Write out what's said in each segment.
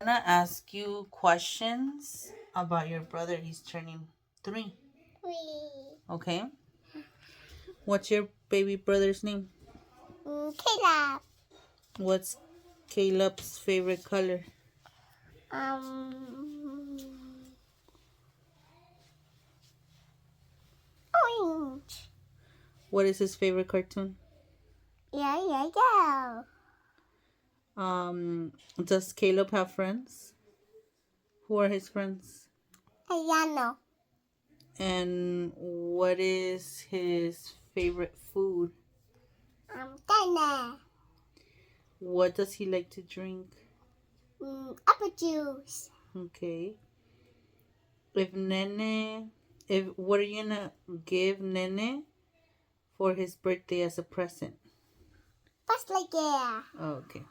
wanna ask you questions about your brother. He's turning 3. Okay. What's your baby brother's name? Caleb. What's Caleb's favorite color? Orange. What is his favorite cartoon? Yeah. Does Caleb have friends? Who are his friends? Yellow. And what is his favorite food? Dinner. What does he like to drink? Apple juice. Okay. What are you gonna give Nene for his birthday as a present? Just like yeah. Okay.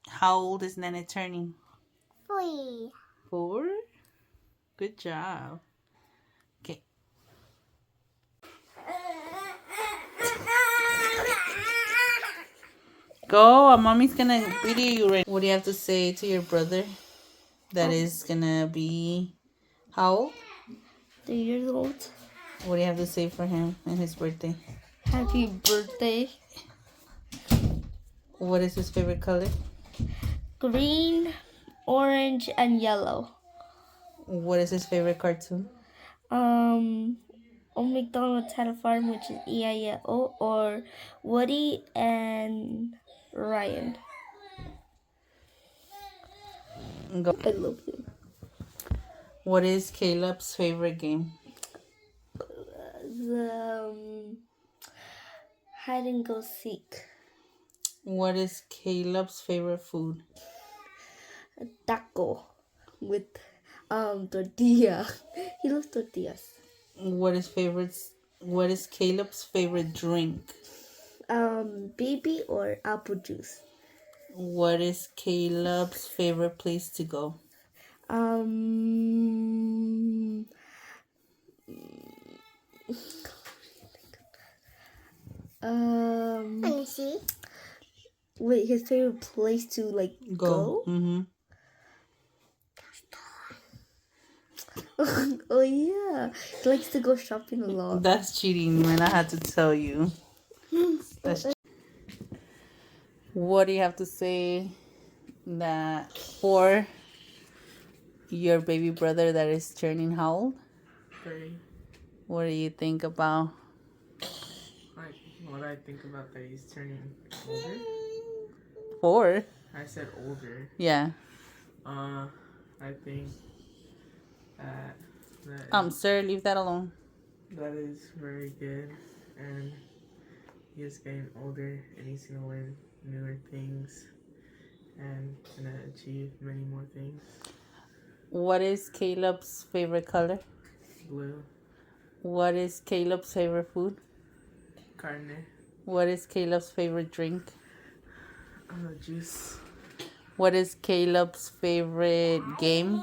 How old is Nene turning? 3. 4? Good job. Okay. Go, mommy's gonna video you right. What do you have to say to your brother that is gonna be how old? 3 years old. What do you have to say for him and his birthday? Happy birthday. What is his favorite color? Green, orange, and yellow. What is his favorite cartoon? Old MacDonald's Had a Farm, which is E-I-E-I-O, or Woody and Ryan. Go. I love him. What is Caleb's favorite game? The hide and go seek. What is Caleb's favorite food? A taco with tortilla. He loves tortillas. What is Caleb's favorite drink? Baby or apple juice. What is Caleb's favorite place to go? Let me see. Wait, his favorite place to like go? Mm-hmm. Oh yeah, he likes to go shopping a lot. That's cheating, man. I had to tell you. That's What do you have to say that for your baby brother that is turning how old? 3. What do you think about? What I think about that he's turning older? 4? I said older. Yeah. I think that Sir, leave that alone. that is very good, and he is getting older, and he's gonna learn newer things, and gonna achieve many more things. What is Caleb's favorite color? Blue. What is Caleb's favorite food? Carne. What is Caleb's favorite drink? Juice. What is Caleb's favorite game?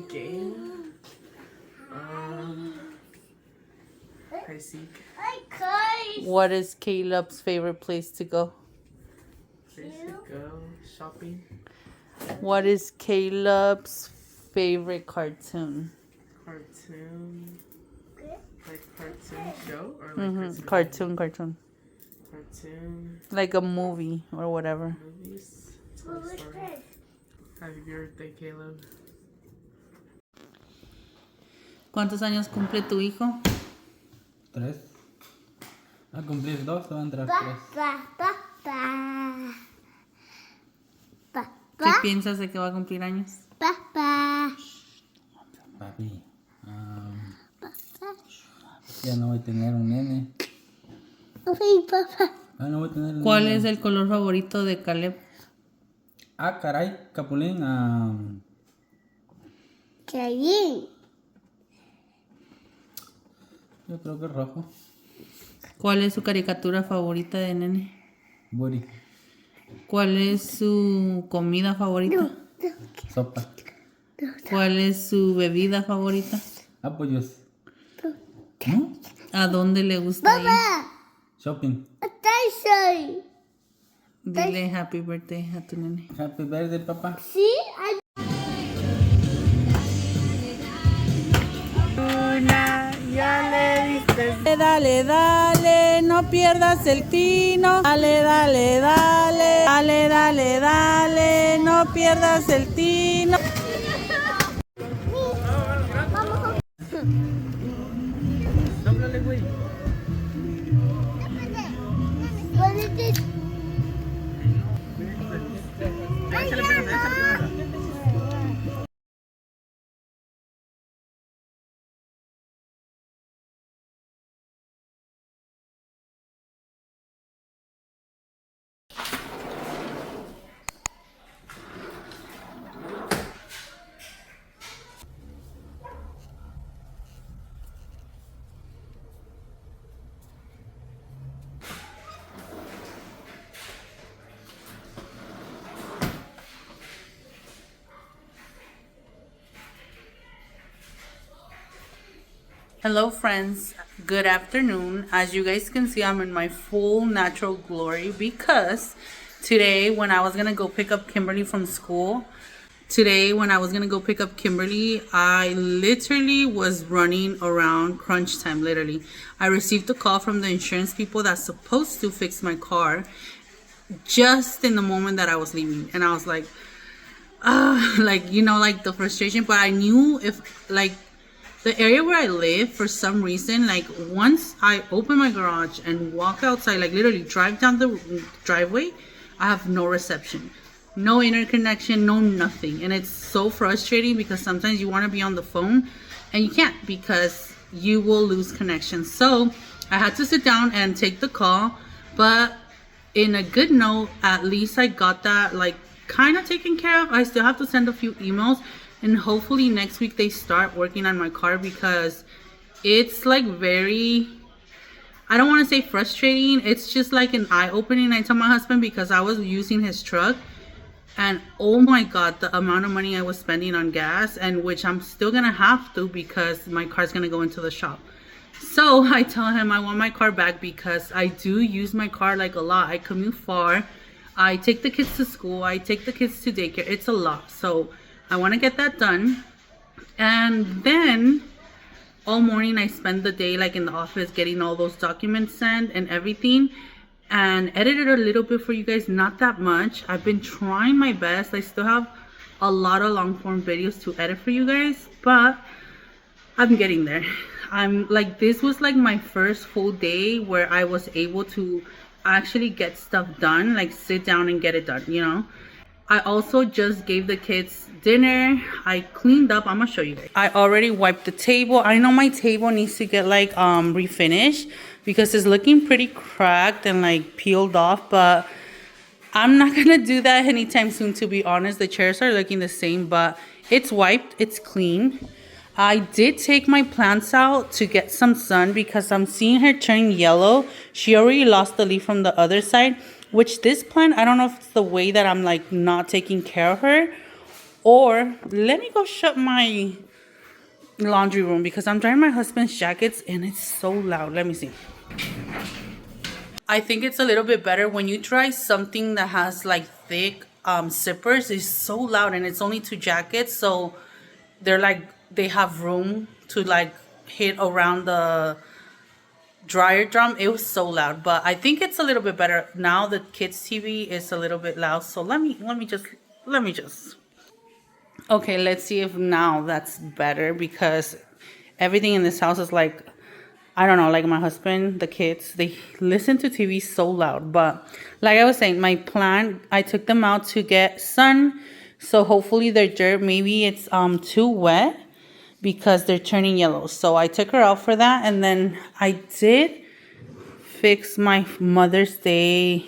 Game. I seek. What is Caleb's favorite place to go? Place to go shopping. What is Caleb's favorite cartoon? Cartoon. Like cartoon show or like Cartoon. cartoon Like a movie or whatever. movies. Toy Story. Happy birthday, Caleb. ¿Cuántos años cumple tu hijo? 3. Va a cumplir 2, va a entrar 3. ¿Qué piensas de que va a cumplir años? Papi. Ya no voy a tener un nene. Ya no voy a tener un ¿Cuál nene. es el color favorito de Caleb? Ah, caray, Capulín. Yo creo que es rojo. ¿Cuál es su caricatura favorita de nene? Buri. ¿Cuál es su comida favorita? Sopa. ¿Cuál es su bebida favorita? Apoyos. ¿A dónde le gusta ir? Shopping. Dile happy birthday a tu nene. Happy birthday, papá. Sí, Dale, dale, no pierdas el tino. Dale, dale, dale, dale, dale, dale, no pierdas el tino. Háblale, güey. Échale primero, échale primero. Hello friends, good afternoon. As you guys can see, I'm in my full natural glory because today when I was gonna go pick up Kimberly from school, I literally was running around crunch time, literally. I received a call from the insurance people that's supposed to fix my car just in the moment that I was leaving. And I was like, like, you know, like the frustration, but I knew if like the area where I live, for some reason, like once I open my garage and walk outside, like literally drive down the driveway, I have no reception, no internet connection, no nothing. And it's so frustrating because sometimes you want to be on the phone and you can't because you will lose connection. So I had to sit down and take the call, but in a good note, at least I got that like kind of taken care of. I still have to send a few emails and hopefully next week they start working on my car because it's like very, I don't want to say frustrating. It's just like an eye-opening. I tell my husband because I was using his truck and oh my God, the amount of money I was spending on gas, and which I'm still going to have to because my car's going to go into the shop. So I tell him I want my car back because I do use my car like a lot. I commute far. I take the kids to school. I take the kids to daycare. It's a lot. So I want to get that done. And then all morning I spend the day like in the office getting all those documents sent and everything, and edited a little bit for you guys, not that much. I've been trying my best. I still have a lot of long form videos to edit for you guys, but I'm getting there. I'm like, this was like my first full day where I was able to actually get stuff done, like sit down and get it done, you know. I also just gave the kids dinner. I cleaned up. I'm gonna show you guys. I already wiped the table. I know my table needs to get like refinished because it's looking pretty cracked and like peeled off, but I'm not gonna do that anytime soon, to be honest. The chairs are looking the same, but it's wiped, it's clean. I did take my plants out to get some sun because I'm seeing her turn yellow. She already lost the leaf from the other side, which this plant, I don't know if it's the way that I'm like not taking care of her, or let me go shut my laundry room because I'm drying my husband's jackets and it's so loud. Let me see. I think it's a little bit better when you dry something that has like thick zippers. It's so loud and it's only 2 jackets, so they're like, they have room to like hit around the dryer drum. It was so loud, but I think it's a little bit better now. The kids TV is a little bit loud, so let me just okay, let's see if now that's better because everything in this house is like, I don't know, like my husband, the kids, they listen to TV so loud. But like I was saying, my plan, I took them out to get sun, so hopefully their dirt, maybe it's too wet because they're turning yellow. So I took her out for that, and then I did fix my Mother's Day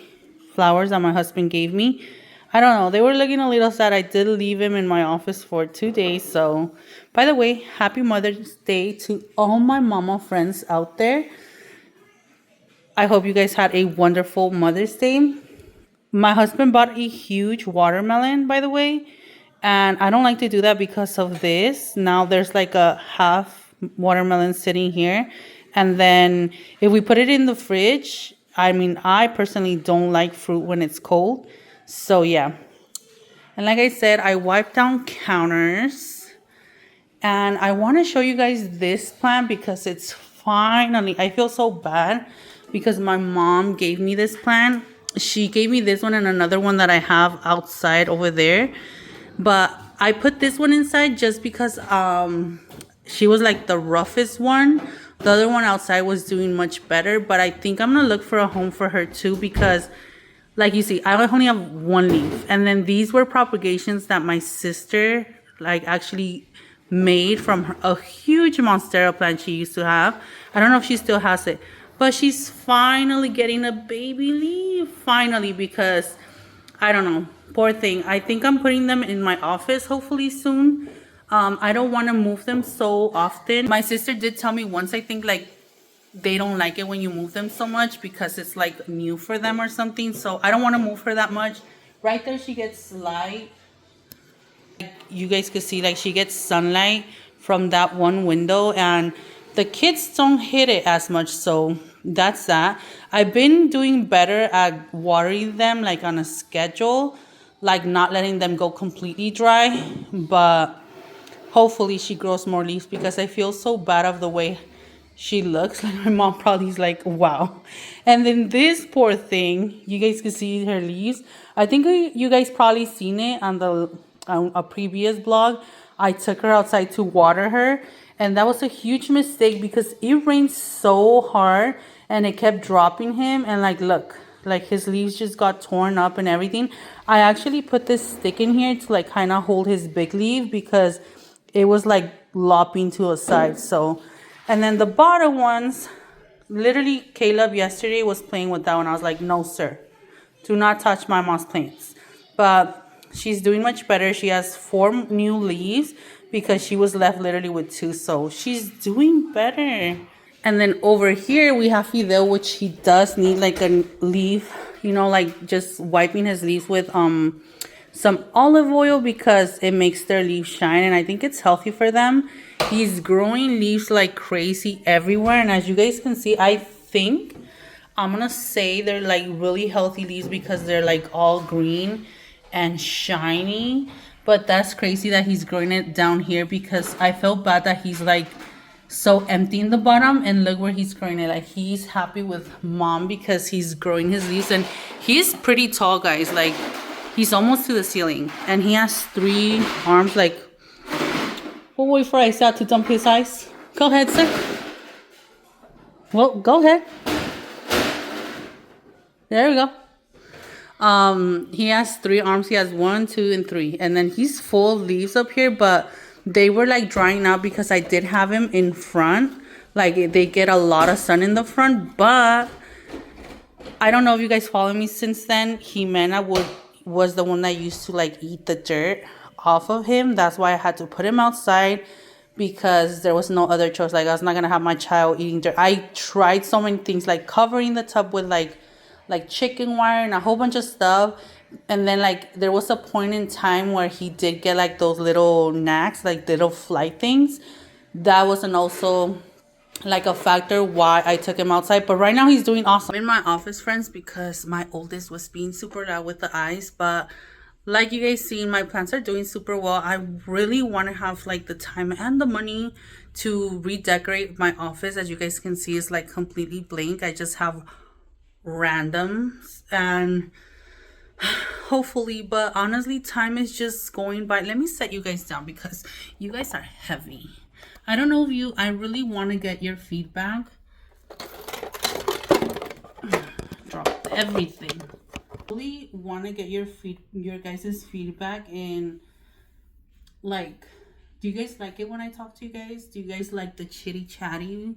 flowers that my husband gave me. I don't know, they were looking a little sad. I did leave him in my office for 2 days. So by the way, happy Mother's Day to all my mama friends out there. I hope you guys had a wonderful Mother's Day. My husband bought a huge watermelon, by the way, and I don't like to do that because of this. Now there's like a half watermelon sitting here, and then if we put it in the fridge, I mean, I personally don't like fruit when it's cold. So yeah. And like I said, I wiped down counters. And I want to show you guys this plant because it's finally, I feel so bad because my mom gave me this plant. She gave me this one and another one that I have outside over there. But I put this one inside just because she was like the roughest one. The other one outside was doing much better. But I think I'm going to look for a home for her too because like you see, I only have one leaf. And then these were propagations that my sister like actually made from a huge monstera plant she used to have. I don't know if she still has it. But she's finally getting a baby leaf. Finally, because I don't know. Poor thing. I think I'm putting them in my office hopefully soon. I don't want to move them so often. My sister did tell me once, I think like they don't like it when you move them so much because it's like new for them or something. So I don't want to move her that much. Right there she gets light. You guys could see like she gets sunlight from that one window and the kids don't hit it as much. So that's that. I've been doing better at watering them like on a schedule, like not letting them go completely dry. But hopefully she grows more leaves because I feel so bad of the way she looks. Like my mom probably is like, wow. And then this poor thing, you guys can see her leaves. I think you guys probably seen it on a previous blog. I took her outside to water her, and that was a huge mistake because it rained so hard and it kept dropping him. And like, look, like his leaves just got torn up and everything. I actually put this stick in here to like kind of hold his big leaf because it was like lopping to a side. So, and then the bottom ones, literally Caleb yesterday was playing with that one. I was like, no, sir, do not touch my mom's plants. But she's doing much better. She has 4 new leaves because she was left literally with 2. So she's doing better. And then over here we have Fidel, which he does need like a leaf, you know, like just wiping his leaves with some olive oil because it makes their leaves shine and I think it's healthy for them. He's growing leaves like crazy everywhere, and as you guys can see, I think I'm gonna say they're like really healthy leaves because they're like all green and shiny. But that's crazy that he's growing it down here because I felt bad that he's like so empty in the bottom, and look where he's growing it. Like he's happy with mom because he's growing his leaves, and he's pretty tall, guys. Like he's almost to the ceiling, and he has 3 arms. Like we'll wait for Isaiah to dump his ice. Go ahead, sir. Well, go ahead. There we go. He has 3 arms. He has 1, 2, and 3, and then he's full of leaves up here, but they were like drying out because I did have him in front. Like they get a lot of sun in the front, but I don't know if you guys follow me since then. Jimena was the one that used to like eat the dirt off of him. That's why I had to put him outside because there was no other choice. Like I was not gonna have my child eating dirt. I tried so many things like covering the tub with like chicken wire and a whole bunch of stuff. And then like there was a point in time where he did get like those little gnats, like little fly things. That wasn't also like a factor why I took him outside. But right now he's doing awesome. I'm in my office, friends, because my oldest was being super loud with the eyes. But like you guys see, my plants are doing super well. I really want to have like the time and the money to redecorate my office. As you guys can see, it's like completely blank. I just have randoms and hopefully, but honestly time is just going by. Let me set you guys down because you guys are heavy. I don't know if I really want to get your feedback. Drop everything. Really want to get your guys' feedback in like, do you guys like it when I talk to you guys? Do you guys like the chitty chatty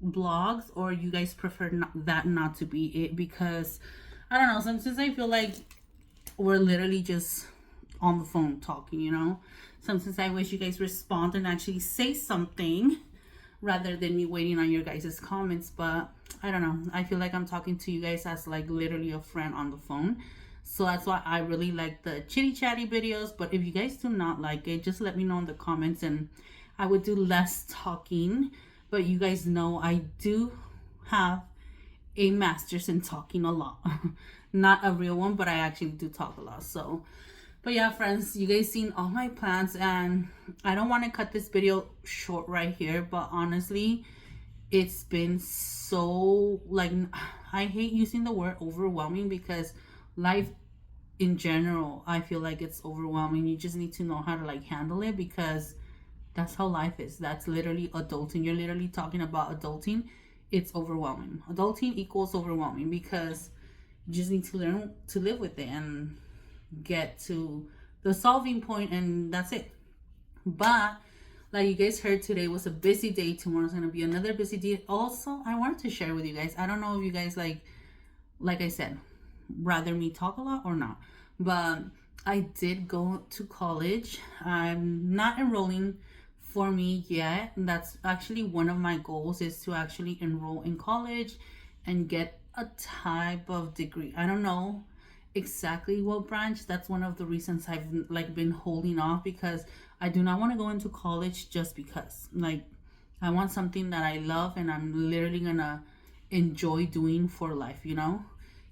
blogs, or you guys prefer not to be it? Because I don't know, sometimes I feel like we're literally just on the phone talking, you know. Sometimes I wish you guys respond and actually say something rather than me waiting on your guys' comments. But I don't know, I feel like I'm talking to you guys as like literally a friend on the phone. So that's why I really like the chitty chatty videos. But if you guys do not like it, just let me know in the comments and I would do less talking. But you guys know I do have a master's in talking a lot. Not a real one, but I actually do talk a lot. So, but yeah, friends, you guys seen all my plans, and I don't want to cut this video short right here, but honestly, it's been so, like, I hate using the word overwhelming, because life in general, I feel like it's overwhelming. You just need to know how to like handle it, because that's how life is. That's literally adulting. You're literally talking about adulting. It's overwhelming. Adulting equals overwhelming, because you just need to learn to live with it and get to the solving point, and that's it. But like you guys heard, today was a busy day. Tomorrow's gonna be another busy day. Also, I wanted to share with you guys. I don't know if you guys like I said, rather me talk a lot or not. But I did go to college. I'm not enrolling for me yet. That's actually one of my goals, is to actually enroll in college and get a type of degree. I don't know exactly what branch. That's one of the reasons I've like been holding off, because I do not want to go into college just because. Like, I want something that I love and I'm literally gonna enjoy doing for life, you know?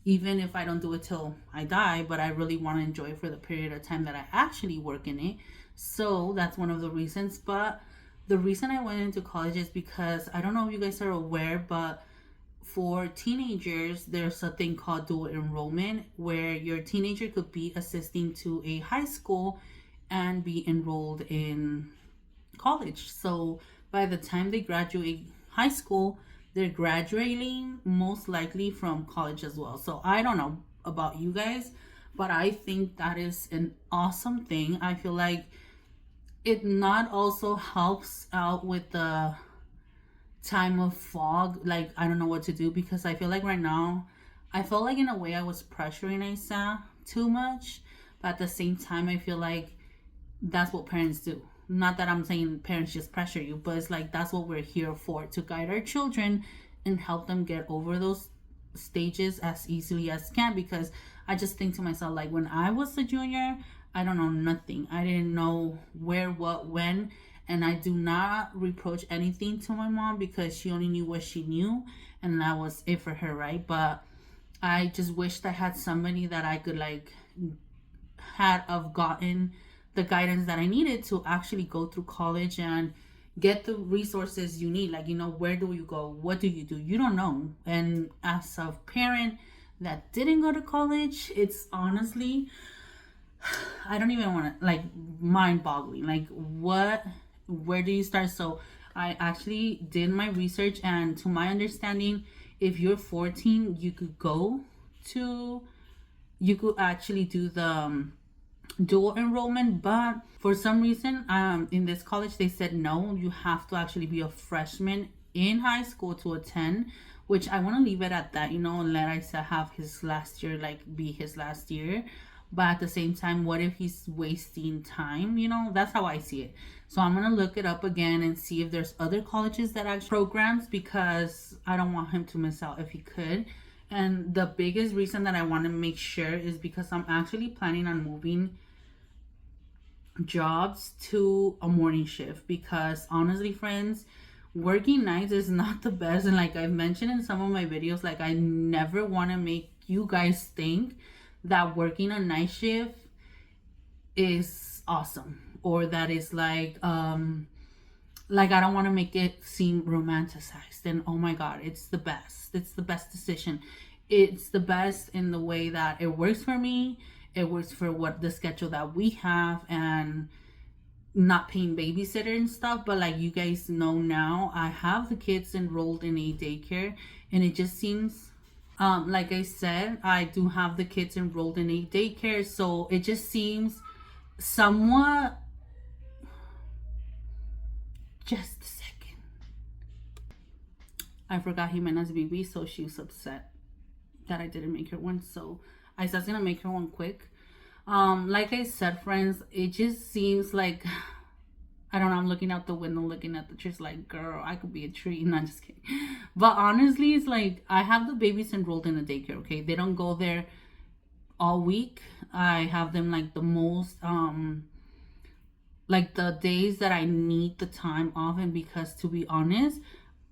Even if I don't do it till I die, but I really want to enjoy it for the period of time that I actually work in it. So that's one of the reasons. But the reason I went into college is because, I don't know if you guys are aware, but for teenagers, there's a thing called dual enrollment, where your teenager could be assisting to a high school and be enrolled in college. So by the time they graduate high school, they're graduating most likely from college as well. So I don't know about you guys, but I think that is an awesome thing. I feel like it not also helps out with the time of fog. Like, I don't know what to do, because I feel like right now, I felt like in a way I was pressuring Isa too much, but at the same time, I feel like that's what parents do. Not that I'm saying parents just pressure you, but it's like that's what we're here for, to guide our children and help them get over those stages as easily as can. Because I just think to myself, like, when I was a junior, I don't know nothing. I didn't know where, what, when. And I do not reproach anything to my mom, because she only knew what she knew, and that was it for her, right? But I just wished I had somebody that I could like had of gotten the guidance that I needed to actually go through college and get the resources you need. Like, you know, where do you go? What do? You don't know. And as a parent that didn't go to college, it's honestly, I don't even want to, like, mind boggling. Like, where do you start? So I actually did my research, and to my understanding, if you're 14, you could actually do the dual enrollment. But for some reason, in this college, they said no, you have to actually be a freshman in high school to attend, which I want to leave it at that, you know, and let Isa have his last year, like, be his last year. But at the same time, what if he's wasting time? You know, that's how I see it. So I'm gonna look it up again and see if there's other colleges that actually programs, because I don't want him to miss out if he could. And the biggest reason that I want to make sure is because I'm actually planning on moving jobs to a morning shift, because honestly, friends, working nights is not the best. And like I've mentioned in some of my videos, like, I never want to make you guys think that working a night shift is awesome, or that is like, I don't want to make it seem romanticized. And oh my god, it's the best. It's the best decision. It's the best in the way that it works for me. It works for what the schedule that we have, and not paying babysitter and stuff. But like you guys know now, I have the kids enrolled in a daycare, and it just seems, like I said, I do have the kids enrolled in a daycare, so it just seems somewhat. Just a second. I forgot Jimena's baby, so she was upset that I didn't make her one. So I was gonna make her one quick. Like I said, friends, it just seems like, I don't know, I'm looking out the window, looking at the trees, like, girl, I could be a tree. No, I'm just kidding. But honestly, it's like, I have the babies enrolled in a daycare, okay? They don't go there all week. I have them like the most, like the days that I need the time off. And because, to be honest,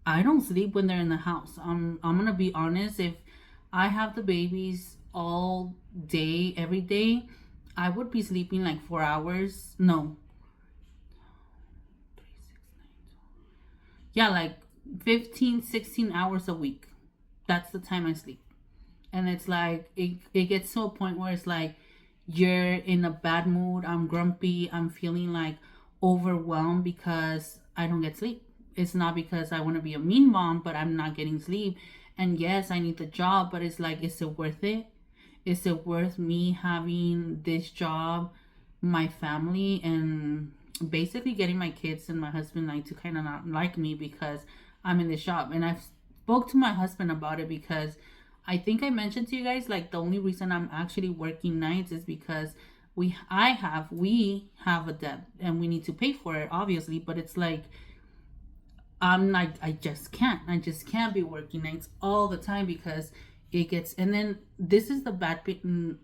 I don't sleep when they're in the house. I'm gonna be honest. If I have the babies all day, every day, I would be sleeping like 4 hours. No, yeah, like 15, 16 hours a week. That's the time I sleep. And it's like it gets to a point where it's like you're in a bad mood. I'm grumpy. I'm feeling like overwhelmed because I don't get sleep. It's not because I want to be a mean mom, but I'm not getting sleep. And yes, I need the job, but it's like, is it worth it? Is it worth me having this job, my family, and basically getting my kids and my husband like to kind of not like me because I'm in the shop? And I've spoke to my husband about it because I think I mentioned to you guys like the only reason I'm actually working nights is because we have a debt and we need to pay for it obviously, but it's like I'm like I just can't be working nights all the time because it gets. And then this is the bad thing,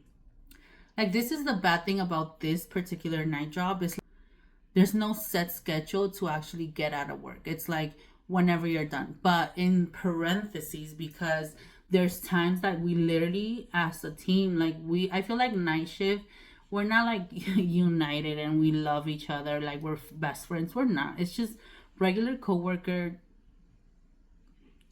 like this is the bad thing about this particular night job is there's no set schedule to actually get out of work. It's like whenever you're done. But in parentheses, because there's times that we literally as a team, like I feel like night shift, we're not like united and we love each other like we're best friends. We're not. It's just regular coworker,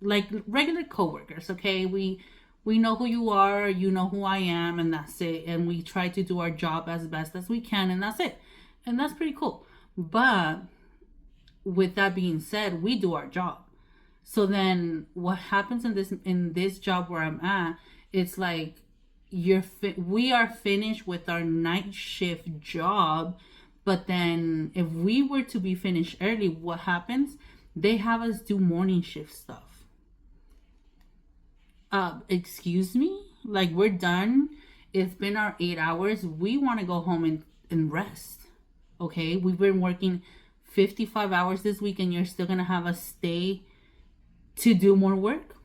like regular coworkers, okay? We know who you are, you know who I am, and that's it. And we try to do our job as best as we can, and that's it. And that's pretty cool. But with that being said, we do our job. So then what happens in this job where I'm at, it's like we are finished with our night shift job, but then if we were to be finished early, what happens? They have us do morning shift stuff. Excuse me? Like we're done. It's been our 8 hours. We want to go home and rest. Okay? We've been working 55 hours this week and you're still gonna have us stay to do more work?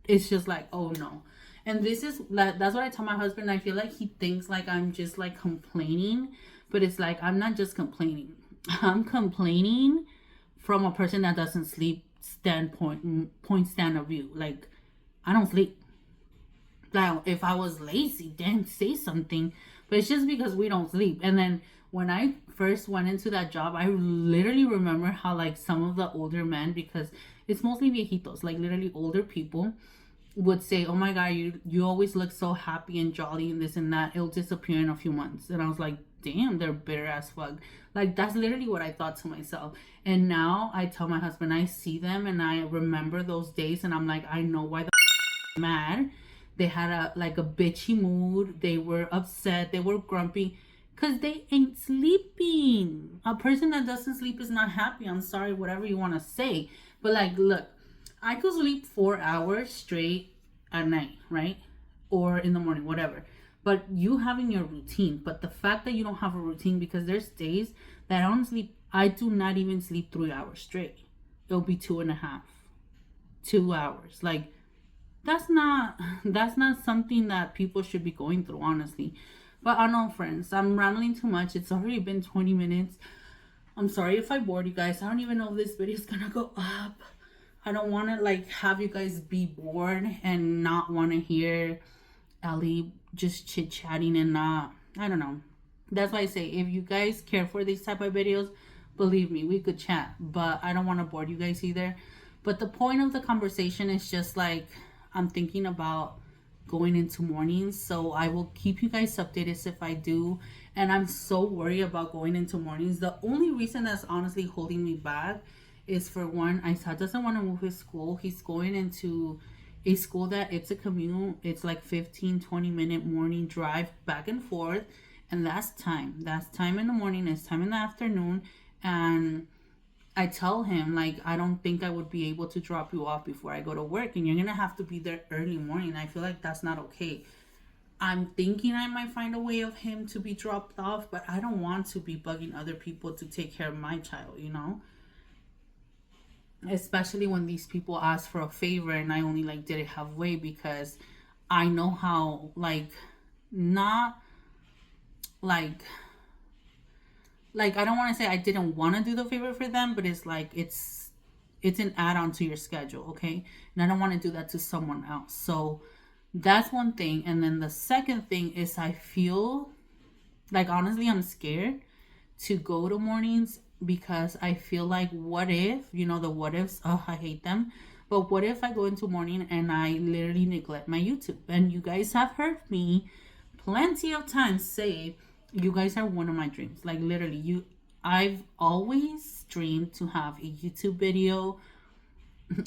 It's just like, oh no. And this is like, that's what I tell my husband. I feel like he thinks like I'm just like complaining, but it's like I'm not just complaining. I'm complaining from a person that doesn't sleep stand of view. Like I don't sleep. Now, if I was lazy, then say something. But it's just because we don't sleep. And then when I first went into that job, I literally remember how like some of the older men, because it's mostly viejitos, like literally older people, would say, "Oh my God, you always look so happy and jolly and this and that. It'll disappear in a few months." And I was like, "Damn, they're bitter as fuck." Like that's literally what I thought to myself. And now I tell my husband, I see them and I remember those days, and I'm like, I know why the mad. They had a bitchy mood. They were upset. They were grumpy because they ain't sleeping. A person that doesn't sleep is not happy. I'm sorry, whatever you want to say. But like, look, I could sleep 4 hours straight at night, right? Or in the morning, whatever. But you having your routine. But the fact that you don't have a routine, because there's days that I don't sleep. I do not even sleep 3 hours straight. It'll be 2.5, 2 hours. Like that's not something that people should be going through, honestly. But I know, friends, I'm rambling too much. It's already been 20 minutes. I'm sorry if I bored you guys. I don't even know if this video is gonna go up. I don't want to like have you guys be bored and not want to hear Ellie just chit chatting and not. I don't know. That's why I say if you guys care for these type of videos, believe me, we could chat. But I don't want to bore you guys either. But the point of the conversation is just like I'm thinking about going into mornings, so I will keep you guys updated if I do. And I'm so worried about going into mornings. The only reason that's honestly holding me back is, for one, Isaac doesn't want to move his school. He's going into a school that it's a commute. It's like 15-20 minute morning drive back and forth, and that's time in the morning, it's time in the afternoon. And I tell him, like, I don't think I would be able to drop you off before I go to work, and you're gonna have to be there early morning. I feel like that's not okay. I'm thinking I might find a way of him to be dropped off, but I don't want to be bugging other people to take care of my child, you know? Especially when these people ask for a favor and I only like did it halfway, because I know how not like I don't want to say I didn't want to do the favor for them, but it's like it's an add-on to your schedule, okay? And I don't want to do that to someone else. So that's one thing. And then the second thing is I feel like, honestly, I'm scared to go to mornings because I feel like, what if, you know, the what ifs, oh, I hate them. But what if I go into morning and I literally neglect my YouTube? And you guys have heard me plenty of times say, you guys are one of my dreams. Like, literally, I've always dreamed to have a YouTube video,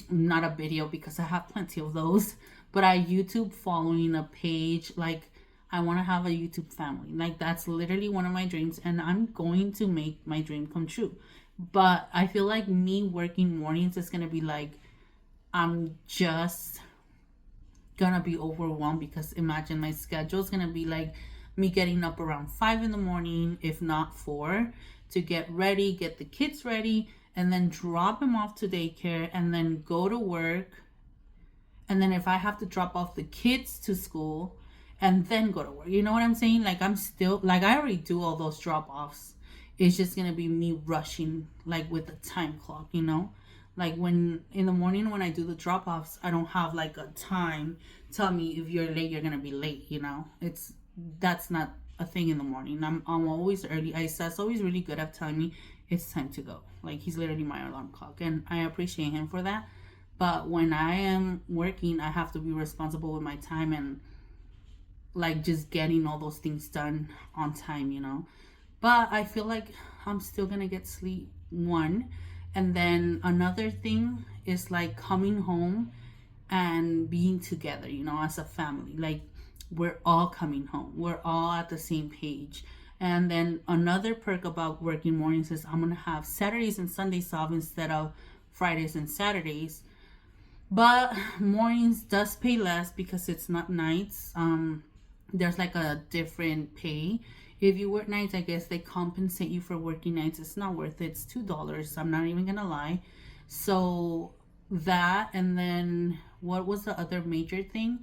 not a video because I have plenty of those, but a YouTube following, a page. Like, I want to have a YouTube family. Like, that's literally one of my dreams, and I'm going to make my dream come true. But I feel like me working mornings is going to be like, I'm just going to be overwhelmed, because imagine my schedule is going to be like me getting up around 5 in the morning, if not 4, to get ready, get the kids ready, and then drop them off to daycare, and then go to work. And then if I have to drop off the kids to school and then go to work, you know what I'm saying? Like, I'm still, like, I already do all those drop offs. It's just gonna be me rushing, like, with a time clock, you know? Like, when in the morning when I do the drop offs, I don't have like a time tell me if you're late, you're gonna be late, you know? That's not a thing in the morning. I'm always early. Isa's always really good at telling me it's time to go. Like, he's literally my alarm clock, and I appreciate him for that. But when I am working, I have to be responsible with my time and, like, just getting all those things done on time, you know? But I feel like I'm still gonna get sleep, one. And then another thing is, like, coming home and being together, you know, as a family. Like, we're all coming home. We're all at the same page. And then another perk about working mornings is I'm going to have Saturdays and Sundays off instead of Fridays and Saturdays. But mornings does pay less because it's not nights. There's like a different pay. If you work nights, I guess they compensate you for working nights. It's not worth it. It's $2. I'm not even going to lie. So that, and then what was the other major thing?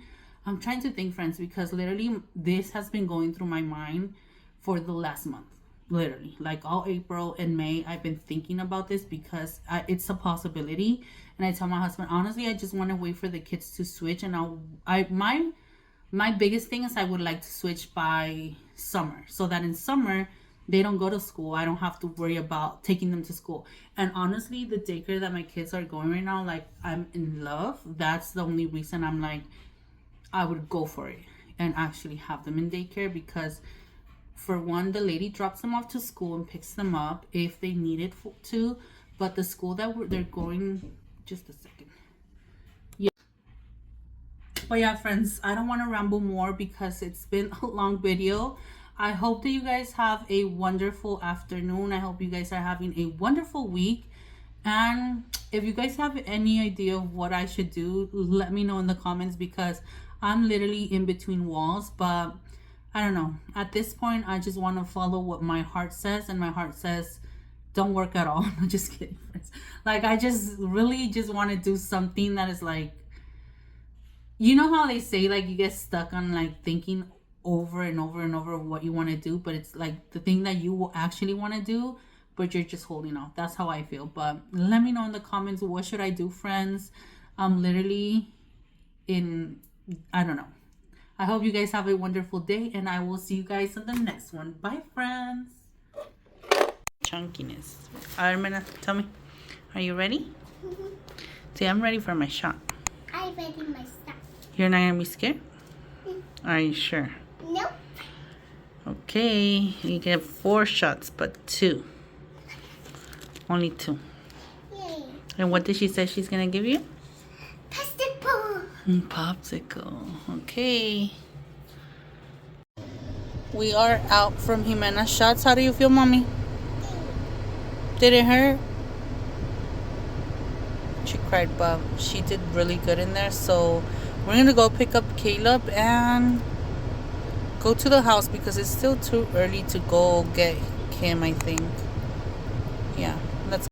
I'm trying to think, friends, because literally this has been going through my mind for the last month. Literally, like all April and May, I've been thinking about this because it's a possibility. And I tell my husband, honestly, I just want to wait for the kids to switch. And my biggest thing is I would like to switch by summer, so that in summer they don't go to school. I don't have to worry about taking them to school. And honestly, the daycare that my kids are going right now, like, I'm in love. That's the only reason I'm like, I would go for it and actually have them in daycare, because for one, the lady drops them off to school and picks them up if they need it to. But the school that they're going, just a second. Yeah. But yeah, friends, I don't want to ramble more because it's been a long video. I hope that you guys have a wonderful afternoon. I hope you guys are having a wonderful week. And if you guys have any idea of what I should do, let me know in the comments, because I'm literally in between walls. But I don't know. At this point, I just want to follow what my heart says. And my heart says, don't work at all. I'm just kidding, friends. Like, I just really just want to do something that is like, you know how they say, like, you get stuck on, like, thinking over and over and over what you want to do, but it's like the thing that you will actually want to do, but you're just holding off. That's how I feel. But let me know in the comments, what should I do, friends? I'm literally in, I don't know. I hope you guys have a wonderful day, and I will see you guys in the next one. Bye, friends. Chunkiness. Armena, tell me, are you ready? Mm-hmm. See, I'm ready for my shot. I'm ready my stuff. You're not gonna be scared? Are you sure? Nope. Okay, you get 4 shots, but 2. Only 2. Yay. And what did she say she's gonna give you? Popsicle. Popsicle. Okay. We are out from Jimena's shots. How do you feel, mommy? Did it hurt? She cried, but she did really good in there. So we're gonna go pick up Caleb and go to the house because it's still too early to go get him, I think. Yeah.